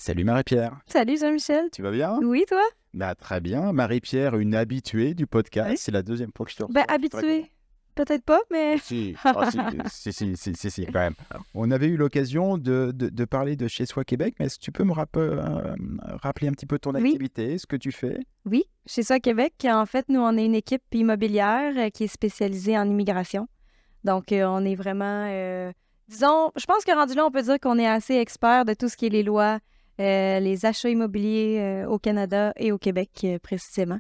Salut Marie-Pierre, Salut Jean-Michel. tu vas bien? Oui, toi? Très bien. Marie-Pierre, une habituée du podcast, Oui. c'est la deuxième fois que je te Ben, reçois. Je suis très content. habitué. Peut-être pas, mais... Si, quand même. On avait eu l'occasion de parler de Chez Soi Québec, mais est-ce que tu peux me rappeler un petit peu ton Oui, activité, ce que tu fais? oui. Chez ça, Québec, en fait, nous, on est une équipe immobilière qui est spécialisée en immigration. Donc, on est vraiment... disons, je pense que rendu là, on peut dire qu'on est assez expert de tout ce qui est les lois, les achats immobiliers au Canada et au Québec, précisément.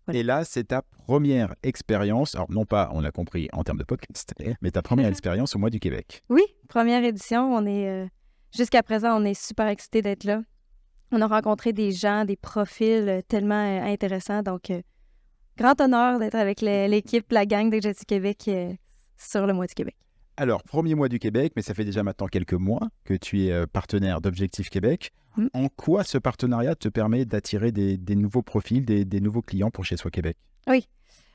Voilà. Et là, c'est ta première expérience, alors non pas, on l'a compris, en termes de podcast, mais ta première expérience au mois du Québec. Oui, première édition. On est... jusqu'à présent, on est super excités d'être là. On a rencontré des gens, des profils tellement intéressants. Donc, grand honneur d'être avec l'équipe, la gang d'Objectif Québec sur le mois du Québec. Alors, premier mois du Québec, mais ça fait déjà maintenant quelques mois que tu es partenaire d'Objectif Québec. Mm. En quoi ce partenariat te permet d'attirer des nouveaux profils, des nouveaux clients pour Chez Soi Québec? Oui.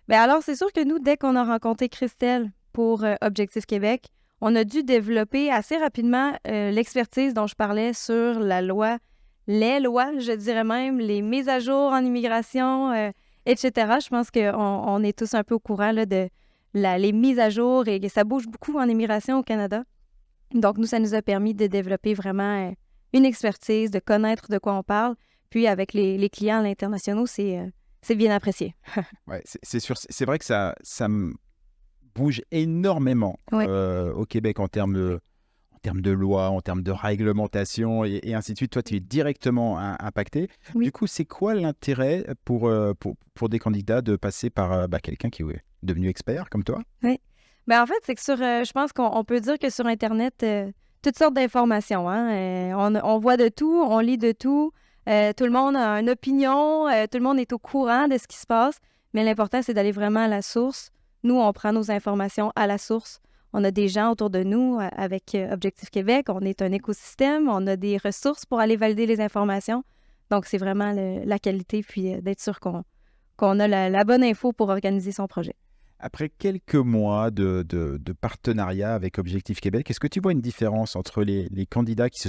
Bien alors, c'est sûr que nous, dès qu'on a rencontré Christelle pour Objectif Québec, on a dû développer assez rapidement l'expertise dont je parlais sur la loi, les lois, je dirais même, les mises à jour en immigration, etc. Je pense qu'on est tous un peu au courant là, de les mises à jour et que ça bouge beaucoup en immigration au Canada. Donc, nous, ça nous a permis de développer vraiment une expertise, de connaître de quoi on parle. Puis, avec les clients à l'international, c'est bien apprécié. Ouais, c'est sûr, c'est vrai que ça me bouge énormément Ouais. au Québec en termes de loi, en termes de réglementation et ainsi de suite. Toi, tu es directement impacté. Oui. Du coup, c'est quoi l'intérêt pour des candidats de passer par quelqu'un qui est devenu expert comme toi? Oui. Ben en fait, c'est que je pense qu'on peut dire que sur Internet, toutes sortes d'informations, hein. On voit de tout, on lit de tout. Tout le monde a une opinion, tout le monde est au courant de ce qui se passe. Mais l'important, c'est d'aller vraiment à la source. Nous, on prend nos informations à la source. On a des gens autour de nous avec Objectif Québec. On est un écosystème. On a des ressources pour aller valider les informations. Donc, c'est vraiment la qualité, puis d'être sûr qu'on a la bonne info pour organiser son projet. Après quelques mois de partenariat avec Objectif Québec, est-ce que tu vois une différence entre les candidats qui te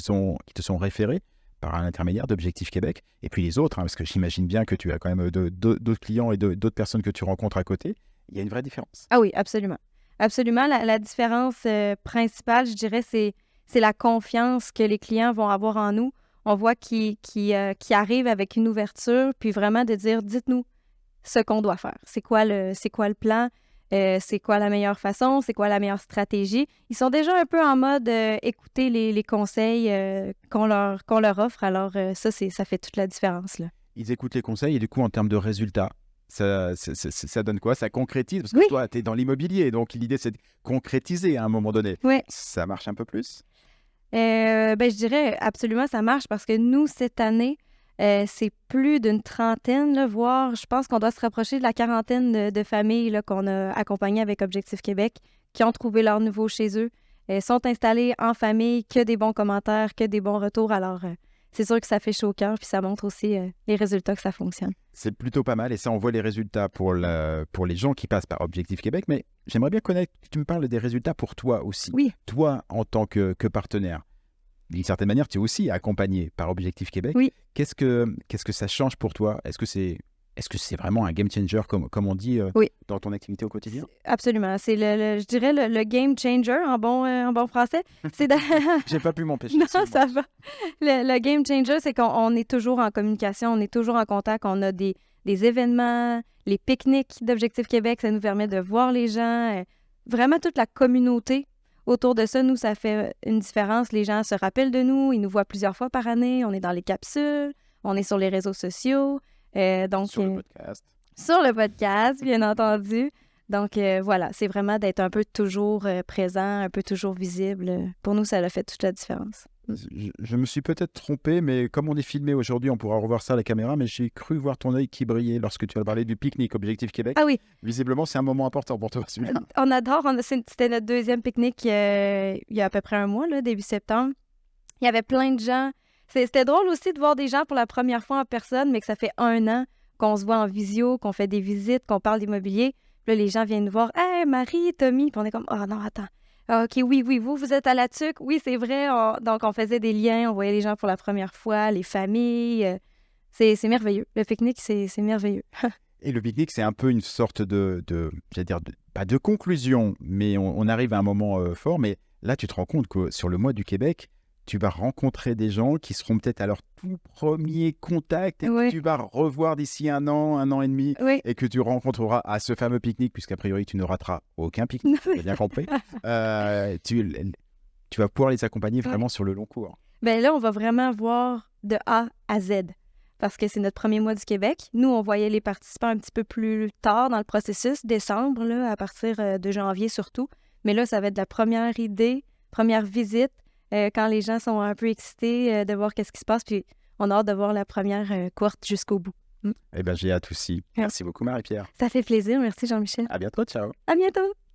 sont référés par un intermédiaire d'Objectif Québec et puis les autres, hein, parce que j'imagine bien que tu as quand même d'autres clients et d'autres personnes que tu rencontres à côté. Il y a une vraie différence. Ah oui, absolument. Absolument. La différence principale, je dirais, c'est la confiance que les clients vont avoir en nous. On voit qu'ils arrivent avec une ouverture, puis vraiment de dire, dites-nous ce qu'on doit faire. C'est quoi le plan? C'est quoi la meilleure façon? C'est quoi la meilleure stratégie? Ils sont déjà un peu en mode écouter les conseils qu'on leur offre. Alors, ça fait toute la différence, là. Ils écoutent les conseils et du coup, en termes de résultats, ça donne quoi? Ça concrétise? Parce que Oui, toi, tu es dans l'immobilier, donc l'idée, c'est de concrétiser à un moment donné. oui. Ça marche un peu plus? Ben, je dirais absolument ça marche parce que nous, cette année, c'est plus d'une trentaine, là, voire je pense qu'on doit se rapprocher de la quarantaine de familles là, qu'on a accompagnées avec Objectif Québec qui ont trouvé leur nouveau chez eux, sont installées en famille, que des bons commentaires, que des bons retours. Alors, c'est sûr que ça fait chaud au cœur, puis ça montre aussi les résultats que ça fonctionne. C'est plutôt pas mal et ça, on voit les résultats pour les gens qui passent par Objectif Québec, mais j'aimerais bien connaître, que tu me parles des résultats pour toi aussi. Oui, Toi, en tant que partenaire, d'une certaine manière, tu es aussi accompagné par Objectif Québec. oui. Qu'est-ce que ça change pour toi? Est-ce que c'est vraiment un game changer, comme on dit Oui. dans ton activité au quotidien? Absolument. C'est je dirais le game changer en bon français. C'est J'ai pas pu m'empêcher. Non, excuse-moi. ça va. Le game changer, c'est qu'on est toujours en communication, on est toujours en contact, on a des événements, les pique-niques d'Objectif Québec, ça nous permet de voir les gens, vraiment toute la communauté autour de ça. Nous, ça fait une différence. Les gens se rappellent de nous, ils nous voient plusieurs fois par année, on est dans les capsules, on est sur les réseaux sociaux. Donc, Sur le podcast. sur le podcast, bien entendu. Donc, voilà, c'est vraiment d'être un peu toujours présent, un peu toujours visible. Pour nous, ça a fait toute la différence. Je me suis peut-être trompé, mais comme on est filmé aujourd'hui, on pourra revoir ça à la caméra, mais j'ai cru voir ton œil qui brillait lorsque tu as parlé du pique-nique Objectif Québec. Ah oui, Visiblement, c'est un moment important pour toi, celui-là. on adore. C'était notre deuxième pique-nique il y a à peu près un mois, là, début septembre. Il y avait plein de gens. C'était drôle aussi de voir des gens pour la première fois en personne, mais que ça fait un an qu'on se voit en visio, qu'on fait des visites, qu'on parle d'immobilier. Puis là, les gens viennent nous voir. « Hey, Marie, Tommy! » Puis on est comme « Oh non, attends. Ah, OK, oui, oui, vous êtes à la tuque. Oui, c'est vrai. Donc, on faisait des liens, on voyait les gens pour la première fois, les familles. C'est merveilleux. Le pique-nique, c'est merveilleux. Et le pique-nique, c'est un peu une sorte j'allais dire, pas de conclusion, mais on arrive à un moment fort. Mais là, tu te rends compte que sur le mois du Québec, tu vas rencontrer des gens qui seront peut-être à leur tout premier contact et que Oui, tu vas revoir d'ici un an et demi, oui. et que tu rencontreras à ce fameux pique-nique, puisqu'a priori, tu ne rateras aucun pique-nique, j'ai bien compris. Tu vas pouvoir les accompagner Ouais. vraiment sur le long cours. Ben là, on va vraiment voir de A à Z parce que c'est notre premier mois du Québec. Nous, on voyait les participants un petit peu plus tard dans le processus, décembre, là, à partir de janvier surtout. Mais là, ça va être la première idée, première visite, quand les gens sont un peu excités de voir qu'est-ce qui se passe. Puis on a hâte de voir la première cohorte jusqu'au bout. Mm. Eh bien, j'ai hâte aussi. Merci beaucoup, Marie-Pierre. Ça fait plaisir. Merci, Jean-Michel. À bientôt, ciao. À bientôt!